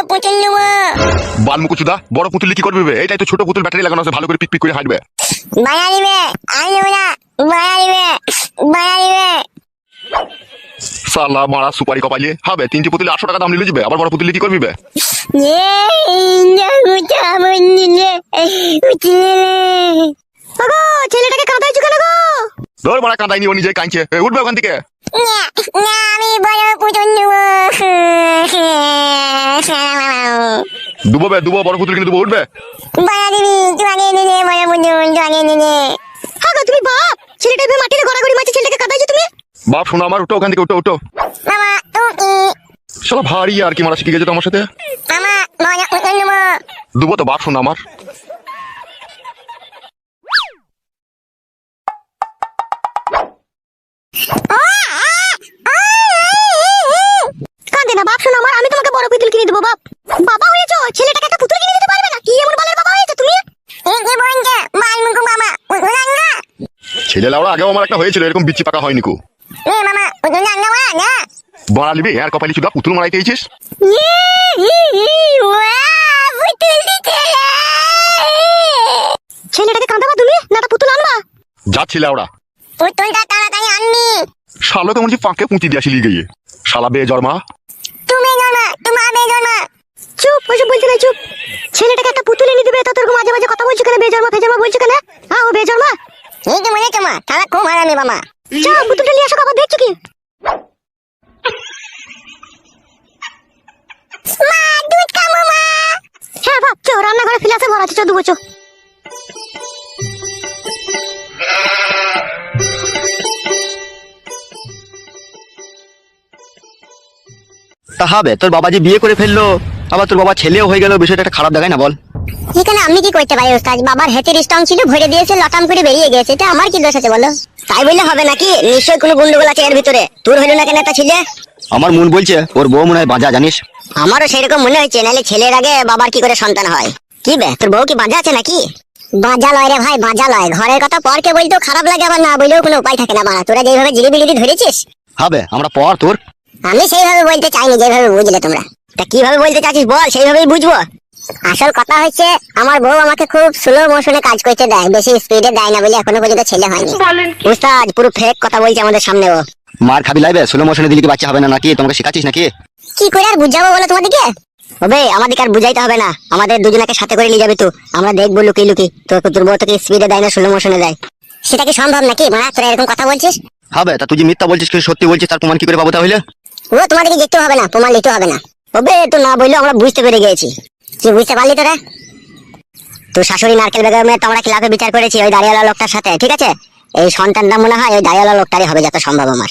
পুতুল নেবো। বালমুকুচুদা, বড় পুতুল কি করবে বে? এইটাই তো ছোট পুতুল, ব্যাটারি লাগানো আছে, ভালো করে পিক পিক করে হাঁটবে। বাড়া দিবে, আমি নেবো না। বাড়া দিবে, বাড়া দিবে। সালা মারা সুপারি কপাইলে হবে। 3টি পুতুলে 800 টাকা দাম নিলে যাবে, আবার বড় পুতুলে কি করবি বে? ছেলেটাকে কাঁদাইছো কেন গো? ধর মারা কাঁদাইনি, ও নিজে কাঁদছে। উঠবে ওখান থেকে। না, আমি বড় পুতুল নেবো। দুবো বে, দুবো, বড় পুতুল কিনে দুবো, উঠবে। বাড়া দিবি, তুই আগে এনে দে, বড় পুতুল, তুই আগে এনে দে। হ্যাঁ গো, তুমি বাপ ছেলেটা ভেবে মাটিতে গড়াগড়ি মারছে, ছেলেটাকে কাঁদাইছো তুমি? বাপ শোনো আমার, উঠো ওখান থেকে, উঠো উঠো। মামা তুমি শালা ভারী আর কি মারা শিখে গেছে তো আমার সাথে। মামা বড় পুতুল নেবো। দুবো তো বাপ শোনো আমার। কাঁদে না বাপ, শোনো আমার, আমি তোমাকে বড় পুতুল কিনে দেবো বাপ। বাবা হয়েছো, ছেলেটাকে একটা পুতুল কিনে দিতে পারবে না? কি এমন বালের বাবা হয়েছে তুমি? এই কি বলছে মালমুকু মামা, পুতুল আনগা। ছেলে লাউড়া আগেও আমার একটা হয়েছিল, এরকম বিচ্ছি পাকা হয়নি কো। এ মামা পুতুল আনগা বলা না। বড়া লিবি আর কপালি চুদা, পুতুল মারাইতে এইছিস। পুতুল দিতে। ছেলেটাকে কাঁদাবা তুমি না একটা পুতুল আনবা? যাচ্ছি লাউড়া। পুতুলটা তাড়াতাড়ি আনবি। শালো কেমন যে পাঁকে পুঁতি দিয়ে আসি গিয়ে। শালা বে জন্মা। তুমি জন্মা, তোমার বেজন্মা। চুপ, ওইসব বলতে নাই, চুপ। ছেলেটাকে একটা পুতুল এনে দিবে, তত মাঝে মাঝে কথা বলছো কেন? বেজন্মা ফেজন্মা বলছো কেন? হ্যাঁ ও বেজন্মা। এই তো মনে তোমা, তারা খুব হারামি মামা। চল পুতুলটা নিয়ে আসো, আবার দেখছো কি? মা দুধ খাবো মা। হ্যাঁ বাপ, চো রান্নাঘরে ফিলাসে ভরা আছে, চো দুবো চো। তা হবে, তোর বাবা যে বিয়ে করে ফেললো, আবার তোর বাবা ছেলেও হয়ে গেল, বিষয়টা একটা খারাপ দেখায় না বল? এখানে আমি কি করতে পারি ওস্তাদ? বাবার হাতের স্টং ছিল, ভরে দিয়েছে, লটাম করে বেরিয়ে গেছে, এটা আমার কি দোষ আছে বলো? তাই বললে হবে নাকি? নিশ্চয়ই কোনো গন্ডগোল আছে এর ভিতরে। তোর হইলো না কেন একটা ছেলে? আমার মন বলছে ওর বউ মনে হয় বাজা, জানিস? আমারও সেরকম মনে হচ্ছে, নাহলে ছেলের আগে বাবার কি করে সন্তান হয়? কি বে, তোর বউ কি বাজা আছে নাকি? বাজা লয় রে ভাই, বাজা লয়। ঘরের কথা পরকে বলতেও খারাপ লাগে, আবার না বললেও কোনো উপায় থাকে না। বাড়া তোরা যেভাবে জিলিবিলিটি ধরেছিস, হবে আমরা পর তোর। আমি সেইভাবে বলতে চাইনি যেভাবে বুঝলে তোমরা। তা কিভাবে বলতে চাচ্ছিস বল, সেইভাবেই বুঝবো। আসল কথা হচ্ছে, আমার বউ আমাকে খুব স্লো মোশনে কাজ করতে দেয়, বেশি স্পিডে দেয় না বলে এখনো পর্যন্ত ছেলে হয়নি। উস্তাদ পুরো ফেক কথা বলছে আমাদের সামনে ও। মার খাবি লাইবে, স্লো মোশনে দিলে কি বাচ্চা হবে না নাকি? তোমাকে শেখাচ্ছিস নাকি? কি করে আর বুঝাবো বলো তোমাদেরকে? ওবে আমাদেরকে আর বুঝাইতে হবে না, আমাদের দুজনকে সাথে করে নিয়ে যাবে তো, আমরা দেখবো লুকিয়ে লুকিয়ে তোর বউ তোকে স্পিডে দেয় না স্লো মোশনে দেয়। সেটা কি সম্ভব নাকি? মানে তোরা এরকম কথা বলছিস? হবে, তা তুই যে মিথ্যা বলছিস, কিন্তু সত্যি বলছিস, তার প্রমাণ কি করে পাবো তাহলে? ও তোমাদেরকে দেখতে হবে না, প্রমাণ নিতে হবে না। ওবে তো না বললেও আমরা বুঝতে পেরে গেছি। কি বুঝতে পারলি তোরা? তোর শাশুড়ি নারকেল বেগমের তোমরা ক্লাবে বিচার করেছি ওই দাঁড়িয়ালা লোকটার সাথে, ঠিক আছে? এই সন্তানটা মনে হয় ওই দাঁড়িয়ালা লোকটারই হবে যত সম্ভব আমার।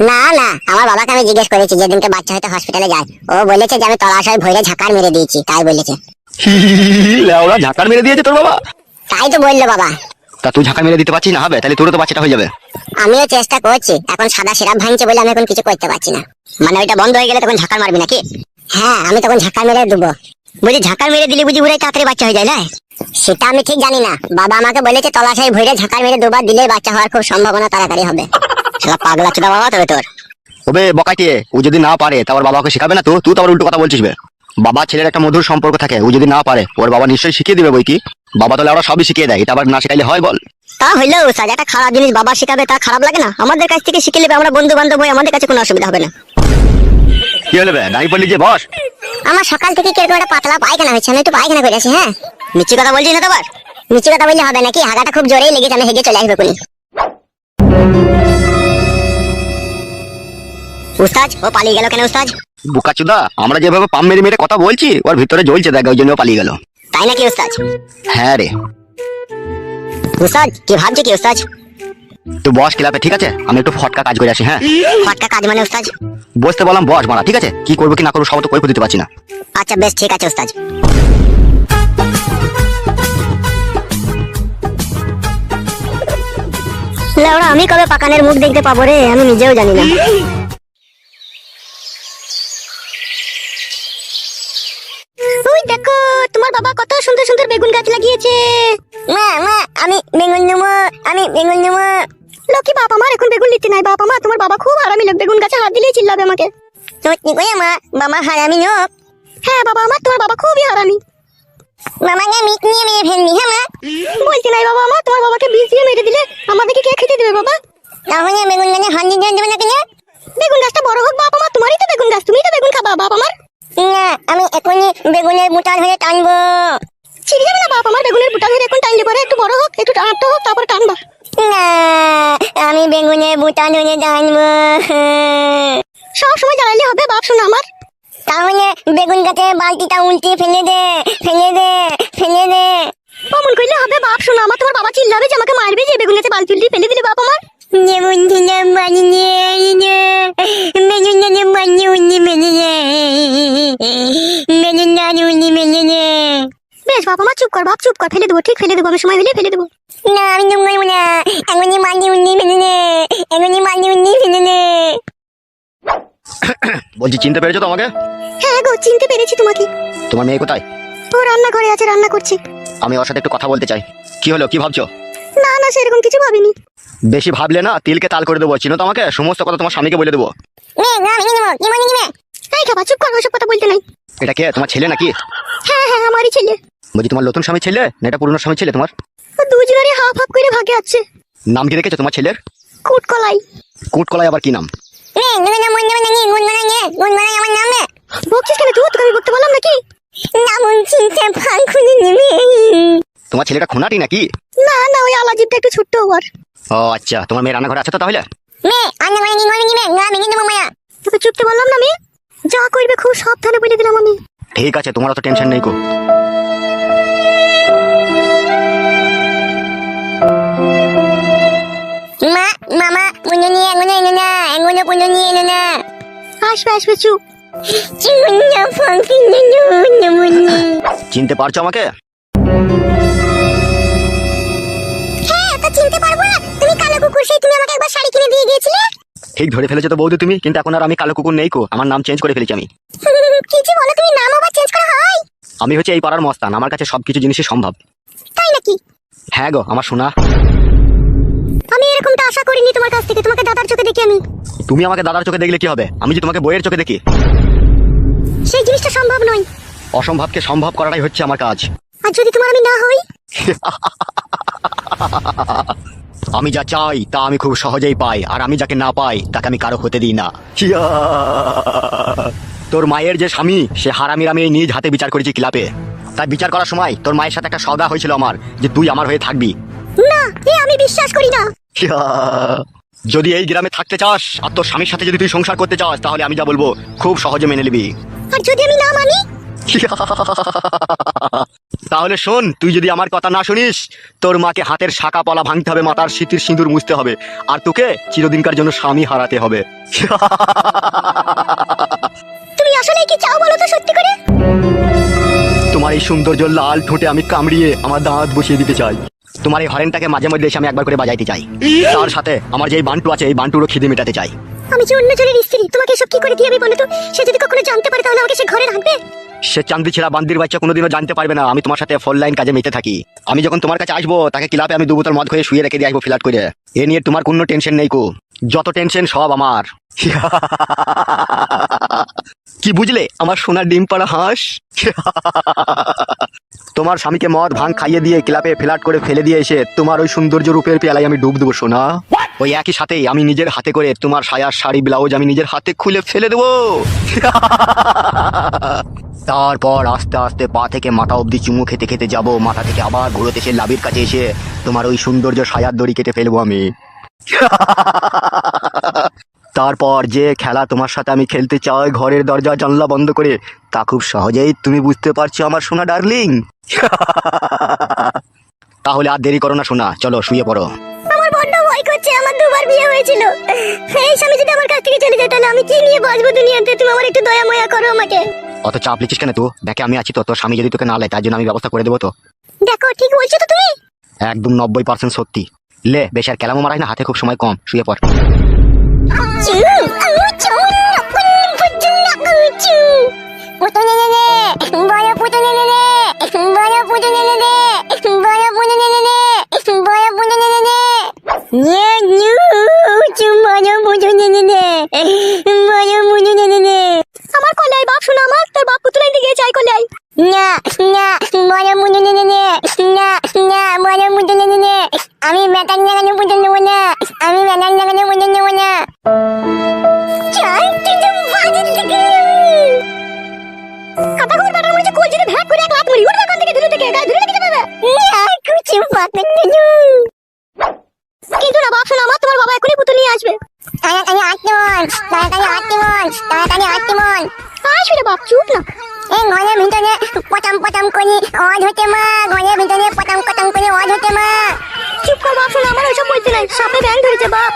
না না, আমার বাবাকে আমি জিজ্ঞেস করেছি যেদিনকে বাচ্চা হয়তো হসপিটালে যায়, ও বলেছে যে আমি তলাশয় ভরে ঝাঁকার মেরে দিয়েছি, তাই বলেছে। লেওড়া ঝাঁকার মেরে দিয়েছে তোর বাবা? তাই তো বললো বাবা। তা তুই ঝাঁকার মেরে দিতে পারছিস না? হবে, তাহলে তোরও তো বাচ্চাটা হয়ে যাবে। আমিও চেষ্টা করছি, এখন সাদা সিরাপ ভাঙছে বলে আমি এখন কিছু করতে পারছি না। মানে ওইটা বন্ধ হয়ে গেলে তখন ঝাঁকার মারবি নাকি? হ্যাঁ, আমি তখন ঝাঁকার মেরে দেবো। বুঝি ঝাঁকার মেরে দিলে বুঝি পুরাই তাড়াতাড়ি বাচ্চা হয়ে যায় না? সেটা আমি ঠিক জানি না, বাবা আমাকে বলেছে তলাশাই ভরে ঝাঁকার মেরে দুবার দিলে বাচ্চা হওয়ার খুব সম্ভাবনা তাড়াতাড়ি হবে। শালা পাগলা চোদা বাবা তবে তোর। ওবে বকাইতে, ও যদি না পারে তারপর বাবাকে শেখাবে না তো? তুই তো আবার উল্টো কথা বলছিস বে। বাবা ছেলের একটা মধুর সম্পর্ক থাকে, ও যদি না পারে ওর বাবা নিশ্চয়ই শিখিয়ে দিবে বই কি। বাবা তাহলে ওরা সবই শিখিয়ে দেয়, এটা আবার না শিখাইলে হয় বল? তা হইলেও স্যার, একটা খারাপ জিনিস বাবা শিখাবে তা খারাপ লাগে না? আমাদের কাছ থেকে শিখে নেবে, আমরা বন্ধু বান্ধব হই, আমাদের কাছে কোনো অসুবিধা হবে না। কি হলো বে, দাঁড়িয়ে পড়লি যে? বস। আমার সকাল থেকে কিরকম একটা পাতলা পায়খানা হয়েছে, আমি একটু পায়খানা করে আসি। হ্যাঁ, মিষ্টি কথা বলছিস না তো? আবার মিষ্টি কথা বললে হবে নাকি? হাগাটা খুব জোরেই লেগেছে, আমি হেগে চলে আসবো কোনি। উস্তাদ ও পালিয়ে গেল কেন উস্তাদ? বুকাচুদা, আমরা যেভাবে পাম মেরে মেরে কথা বলছি, ওর ভিতরে জ্বলছে দেখ, ওই জন্য ও পালিয়ে গেল। তাই নাকি উস্তাদ? হ্যাঁ রে। উস্তাদ কি ভাবছে কি উস্তাদ? তুই বস ক্লাবে, ঠিক আছে? আমি একটু ফটকা কাজ করে আসি। হ্যাঁ, ফটকা কাজ মানে উস্তাদ? বসতে বললাম বস মারা, ঠিক আছে? কি করবো কি না করবো সব তো কৈফিয়ত দিতে পারছি না। আচ্ছা বেশ, ঠিক আছে উস্তাদ। লেওড়া আমি কবে পাকানের মুখ দেখতে পাবো রে, আমি নিজেও জানি না। ওই দেখো, তোমার বাবা কত সুন্দর সুন্দর বেগুন গাছ লাগিয়েছে। মা মা, আমি বেগুন নেবো, আমি বেগুন নেবো। লক্ষ্মী বাপ আমার, এখন বেগুন নিতে নাই। বাবা মা, তোমার বাবা খুব হারামি লোক, বেগুন গাছে হাত দিলেই চিল্লাবে আমাকে। সত্যি করে মা, বাবা হারামি লোক? হ্যাঁ বাবা আমার, তোমার বাবা খুবই হারামি। মামাকে মিট নিয়ে মেরে ফেলনি। হ্যাঁ মা, বলছি নাই বাবা আমার, তোমার বাবাকে বিষ দিয়ে মেরে দিলে আমাদেরকে কে খেতে দেবে বাবা? তাহলে বেগুন গাছে হান্ডি দিয়ে দেবে না কেন? বেগুন গাছটা বড় হোক বাবা মা, তোমারই তো বেগুন গাছ, তুমিই তো বেগুন খাবা বাবা আমার। না, আমি এখনই বেগুনের বুটা ধরে টানবো। ছিড়ে যাবে না বাবা আমার, বেগুনের বুটা ধরে এখন টানলে পরে একটু বড় হোক, একটু টানতে হোক, তারপর টানবা। না, আমি বেগুনের বুটা ধরে টানবো। সব সময় জ্বালাইলে হবে বাপ শোনা আমার। তাহলে বেগুন গাছে বালতিটা উল্টে ফেলে দে, ফেলে দে, ফেলে দে। অমন করলে হবে বাপ শোনা আমার, তোমার বাবা চিল্লাবে যে আমাকে মারবে যে বেগুন গাছে বালতি উল্টে ফেলে দিলে বাপ আমার। যেমন দিলাম মানিয়ে বেগুন গাছে বালতি উল্টে ফেলে দে, বেগুন গাছ উল্টে ফেলে দে। বেশ বাবা মা চুপ কর বাপ, চুপ কর, ফেলে দেবো, ঠিক ফেলে দেবো, আমি সময় হলে ফেলে দেবো। না আমি চুপ করবো না, এখনই বালতি উল্টে ফেলে দে, এখনই বালতি উল্টে ফেলে দে। বলছি চিনতে পেরেছো তো আমাকে? হ্যাঁ গো, চিনতে পেরেছি তোমাকে। তোমার মেয়ে কোথায়? ও রান্নাঘরে আছে, রান্না করছে। আমি ওর সাথে একটু কথা বলতে চাই। কি হলো, কি ভাবছো? না না, সেরকম কিছু ভাবিনি। বেশি ভাবলে না তিলকে তাল করে দেবো। চিনো তো আমাকে, সমস্ত কথা তোমার স্বামীকে বলে দেবো। এই খাবা, চুপ কর, ওসব কথা বলতে নাই। এটা কে, তোমার ছেলে নাকি? হ্যাঁ হ্যাঁ, আমারই ছেলে। বলছি তোমার নতুন স্বামী ছেলে না এটা পুরনো স্বামী ছেলে তোমার? ও দুজনেরই হাফ হাফ করে ভাগে আছে। নাম কি রেখেছো তোমার ছেলের? কুটকলাই। কুটকলাই আবার কি নাম? বকছিস কেন তুই? তোকে আমি বকতে বললাম নাকি? তোমার ছেলেটা খুনাটি নাকি? না না, ওই আলাজিবটা একটু ছোট্ট ওর। ও আচ্ছা, তোমার মেয়ে রান্নাঘরে আছে তো তাহলে? তোকে চুপতে বললাম না, আমি যা করবে খুব সাবধানে বলে দিলাম আমি। ঠিক আছে, তোমার অত টেনশন নেই কো। মা মামা পুজো নিয়ে এগোনো এলো না, এগোনো পুজো নিয়ে এলো না। আসবে আসবে, চুপ। চিনতে পারছো আমাকে? হ্যাঁ, তা চিনতে পারবো না? তুমি কালো কুকুর, সেই তুমি আমাকে একবার শাড়ি কিনে দিয়ে গিয়েছিলে। ঠিক ধরে ফেলেছো তো বৌদি তুমি, কিন্তু এখন আর আমি কালো কুকুর নেই কো, আমার নাম চেঞ্জ করে ফেলেছি আমি। কিছু বলো, তুমি নাম আবার চেঞ্জ করা হয়? আমি হচ্ছে এই পাড়ার মস্তান, আমার কাছে সবকিছু জিনিসই সম্ভব। তাই নাকি? হ্যাঁ গো আমার সোনা। আমি এরকমটা আশা করিনি তোমার কাছ থেকে, তোমাকে দাদার চোখে দেখি আমি। তুমি আমাকে দাদার চোখে দেখলে কি হবে, আমি যে তোমাকে বইয়ের চোখে দেখি। সেই জিনিসটা সম্ভব নয়। অসম্ভবকে সম্ভব করাটাই হচ্ছে আমার কাজ। আর যদি তোমার আমি না হই? আমি যা চাই তা আমি খুব সহজেই পাই, আর আমি যাকে না পাই তাকে আমি কারো হতে দিই না। তোর মায়ের যে স্বামী, সে হারামির আমি নিজ হাতে বিচার করেছি ক্লাবে। তাই বিচার করার সময় তোর মায়ের সাথে একটা সওদা হয়েছিল আমার, যে তুই আমার হয়ে থাকবি। না, এ আমি বিশ্বাস করি না। যদি এই গ্রামে থাকতে চাস আর তোর স্বামীর সাথে যদি তুই সংসার করতে চাস, তাহলে আমি যা বলবো খুব সহজে মেনে নিবি। আর যদি আমি না মানি? তাহলে শোন, তুই যদি আমার কথা না শুনিস, তোর মাকে হাতের শাখা পলা ভাঙতে হবে, মাথার সিঁতির সিঁদুর মুছতে হবে, আর তোকে চিরদিনকার জন্য স্বামী হারাতে হবে। তুমি আসলে কি চাও বলো তো সত্যি করে? তোমার এই সৌন্দর্য লাল ঠোঁটে আমি কামড়িয়ে আমার দাঁত বসিয়ে দিতে চাই। তোমার এই হরেনটাকে মাঝে মধ্যে এসে আমি একবার করে বাজাইতে চাই। তার সাথে আমার যে বান্টু আছে, এই বান্টুরও খিদে মেটাতে চাই। আমি যে অন্যজনের স্ত্রী, তোমাকে এসব কি করে দিয়ে আমি বলো তো? সে যদি কখনো জানতে পারে তাহলে আমাকে সে ঘরে রাখবে? সে চান্দি ছেড়া বান্দির বাচ্চা কোনোদিনও জানতে পারবে না আমি তোমার সাথে ফোন লাইন কাজে মেতে থাকি। আমি যখন তোমার কাছে আসবো, তাকে ক্লাবে আমি 2 বোতল মদ খেয়ে শুয়ে রেখে দিয়ে আসবো ফ্ল্যাট করে। এ নিয়ে তোমার কোনো টেনশন নেই কো, যত টেনশন সব আমার। কি বুঝলে আমার সোনার ডিম পাড়া হাঁস? তোমার স্বামীকে মদ ভাঙ খাইয়ে দিয়ে ক্লাবে ফ্ল্যাট করে ফেলে দিয়ে এসে তোমার ওই সৌন্দর্য রূপের পেয়ালায় আমি ডুব দেবো সোনা। ওই একই সাথেই আমি নিজের হাতে করে তোমার সায়ার শাড়ি ব্লাউজ আমি নিজের হাতে খুলে ফেলে দেবো। তারপর আস্তে আস্তে পা থেকে মাথা অবধি চুমু খেতে খেতে যাব, মাথা থেকে আবার ঘুরোতে এসে লাভির কাছে এসে তোমার ওই সৌন্দর্য সায়ার দড়ি কেটে ফেলবো আমি। তারপর যে খেলা তোমার সাথে আমি খেলতে চাই ঘরের দরজা জানলা বন্ধ করে, তা খুব সহজেই তুমি বুঝতে পারছো আমার সোনা ডার্লিং। তাহলে আর দেরি করো না সোনা, চলো শুয়ে পড়ো। আমার বড্ড ভয় করছে, আমার 2বার বিয়ে হয়েছিল। এই স্বামী যদি আমার কাছ থেকে চলে যায় তাহলে আমি কি নিয়ে বাঁচবো দুনিয়াতে? তুমি আমার একটু দয়া ময়া করো আমাকে। অত চাপ লিখিস কেন তুই? দেখে আমি আছি তো, তোর স্বামী যদি তোকে না লেয় তার জন্য আমি ব্যবস্থা করে দেবো তো। দেখো, ঠিক বলছো তো তুমি? একদম 90% সত্যি। লে বেশ আর কেলামো মারাই না, হাতে খুব সময় কম, শুয়ে পড়। আমার কলাই বাপ শোনা, আমার তোর বাপ পুতুলাই দিয়ে গেছে না না বড় মুদে নে নে না না বড় মুদে নে নে আমি মেটার লাগানো মুদে নেব না আমি মেটার লাগানো মুদে নেব না চাই কিন্তু বাজে থেকে কাটা করে বাটার মধ্যে কোল জেনে ভাগ করে এক লাত মারি উঠবা কান থেকে ধরে থেকে গায় ধরে রেখে যাবে না কিছু পাবেন না কিন্তু না বাপ শোনা আমার তোমার বাবা এখনই পুতুল নিয়ে আসবে তাড়াতাড়ি আটটি মন আসবে বাপ চুপ না এই ঘরের ভিতরে পটাম পটাম করে অদ হতে মা ঘরের ভিতরে পটাম পটাম করে অদ হতে মা চুপ কর বাপ শোনা আমার ওইসব বলতে নাই সাপে ব্যাং ধরেছে বাপ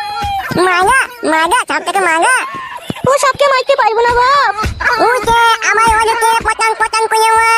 মাগা মাগা সাপ থেকে মাগা ও সাপকে মারতে পারবো না বাপ ওকে আমার অদতে পটাম পটাম করে মা